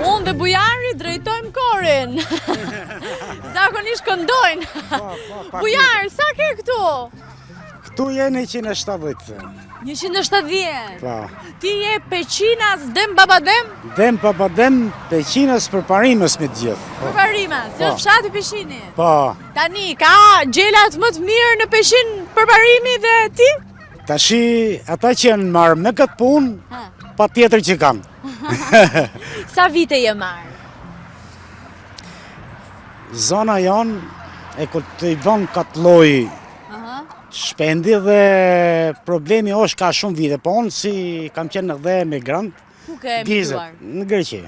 Unë dhe Bujari drejtojmë korin. Zakonisht këndojnë. Bujar, sa ke këtu? Këtu je 170. 170? Pa. Ti je peqinas dem babadem? Dem babadem, peqinas për parimës me gjithë. Për parimas, jo fshati Peshini? Pa. Tani, ka gjelat më të mirë në Peshin për parimi dhe ti? Tashi, ata që janë marrë me këtë punë, pa tjetër që kam. Sa vite je marrë? Zona janë e kultivon këtë lloj shpendi dhe problemi është ka shumë vite, po unë si kam qenë dhe emigrant, Ku ke emigruar? në Greqi.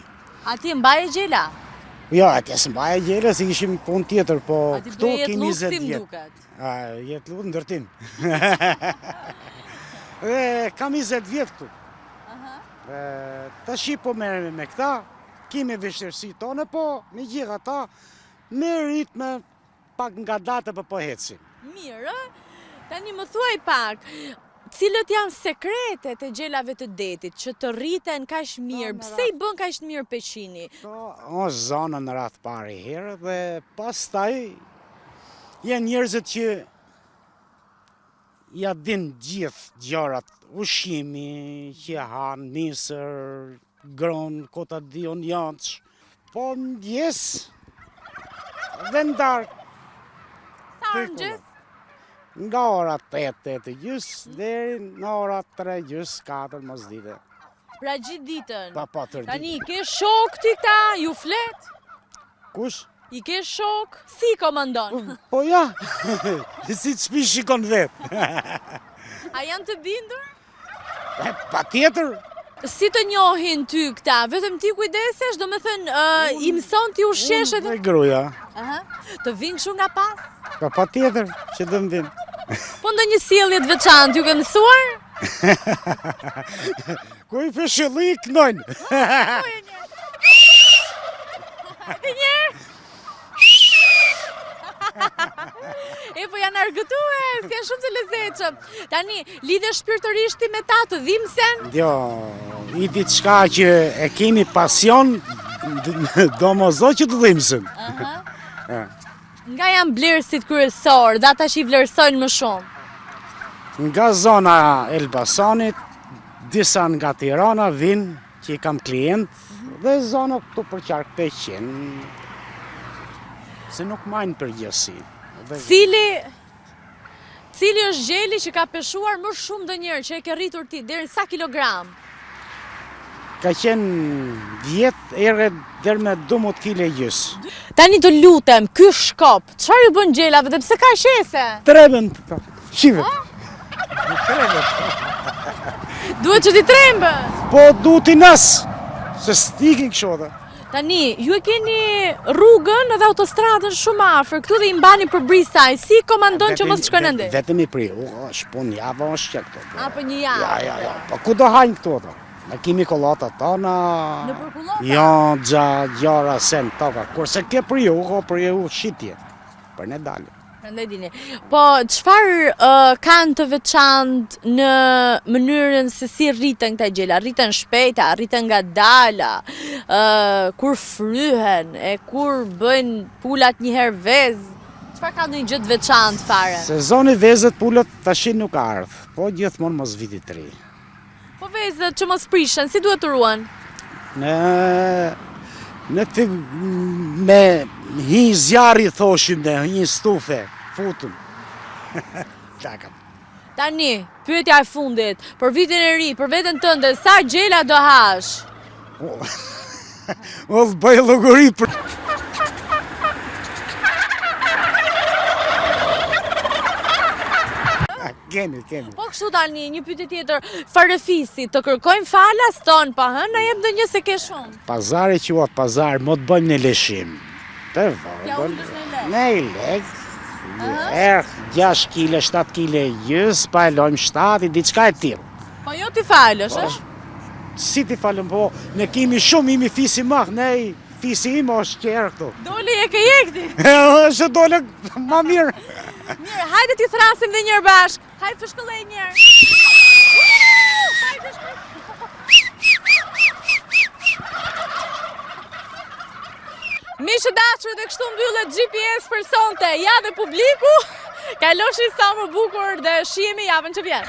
A ti mbaje gjela? Jo, atje s'mbaje gjela, si kishim punë tjetër, po A ti këtu do jetë kemi 20 luftim vjet. duket? Jetë lutë ndërtim. Dhe kam 20 vjet këtu. Tashi po merremi me këta, kemi vështirësi tonë, po me gjithë ata me ritme pak nga data po hecim. Mirë, tani më thuaj pak, cilët janë sekretet e gjelave të detit që të rriten kaq mirë? Pse i bën kaq mirë Peshini? Është zona në radh parë herë dhe pastaj janë njerëzit që ja din gjithë gjërat, ushqimi që han, misër, gron, kota dion janç. Po ndjes dhe ndarë. Sa mëngjes? Nga ora 8:30 deri në ora 3:30, 4 mos dite. Pra gjithë ditën? Pa tërë Tani, ke shok ti këta, ju flet? Kush? I ke shok? Si komandon? Po ja, si të shpi shikon vetë. A janë të bindur? Pa tjetër. Si të njohin ty këta? Vetëm ti kujdesesh, do me thënë, i mëson ti ushqesh Unë dhe gruja. Të vinë shumë nga pas? Pa tjetër, që dëmë vinë. Po ndë një sjellje të veçantë, ju ke mësuar? Ku i feshëlli i kënojnë. E njerë? E po janë argëtuar, si janë shumë të lezetshëm. Tani, lidhe shpirtërisht ti me ta të dhimsen? Jo, i diçka që e kemi pasion, do mozo që të dhimsen. Nga janë vlerësit kryesor, dhe ata që i vlerësojnë më shumë? Nga zona Elbasanit, disa nga Tirana vinë që i kam klient, dhe zona këtu për qark 500, se nuk majnë përgjësi. Cili është gjeli që ka peshuar më shumë dë njerë, që e ke rritur ti, deri sa kilogram? Ka qenë 10 ere deri me 12 kg gjysë. Tani të lutem, ky shkop, çfarë ju bën gjelave dhe pse ka shese? Trembën, shive. Duhet që ti trembën? Po duhet i nasë, se stikin këshoda. Tani, ju e keni rrugën edhe autostradën shumë afër, këtu dhe i mbani për brisaj, si komandon që mos shkojnë ende? Vetëm i pri, është punë javë, është që këto. Apo një javë? Ja, po ku do hajnë këto ata? Ne kemi kollata tona. Në për kullota? Jo, gjara sen toka, kurse ke për ju shitje, për ne dalë. Prandaj dini. Po, çfarë kanë të veçantë në mënyrën se si rriten këta gjela? Rriten shpejta, rriten nga dala, kur fryhen, e kur bëjnë pulat një herë vezë? Çfarë ka ndonjë gjë të veçantë fare? Sezoni vezët pulat tashin nuk ardh, po gjithmonë mos viti të ri. Po vezët që mos prishen, si duhet të ruan? Me hi zjarri thoshim ne, hi stufe, futun. Tani, pyetja e fundit, për vitin e ri, për veten tënde, sa gjela do hash? O të bëj llogari për... Kemi. Po kështu tani, një pyetje tjetër, farefisi, të kërkojnë falas ton, pa na jep ndonjë se ke shumë. Pazari quhet pazar, mo të bëjmë në leshim. Të vogël. Ne i lek. 6 kg, 7 kg gjys, pa e lojmë 7, diçka e tillë. Po jo ti falësh, Si ti falem, po ne kemi shumë, imi fisi mah, ne fisi im është qerë këtu. Dole je ke jekti. Është dole ma mirë. Mirë, hajde ti thrasim dhe njërë bashk. Hajde fëshkëllej njërë. Mishë dashur dhe kështu mbyllet GPS për sonte. Ja dhe publiku, kaloshi sa më bukur dhe shihemi javën që vjen.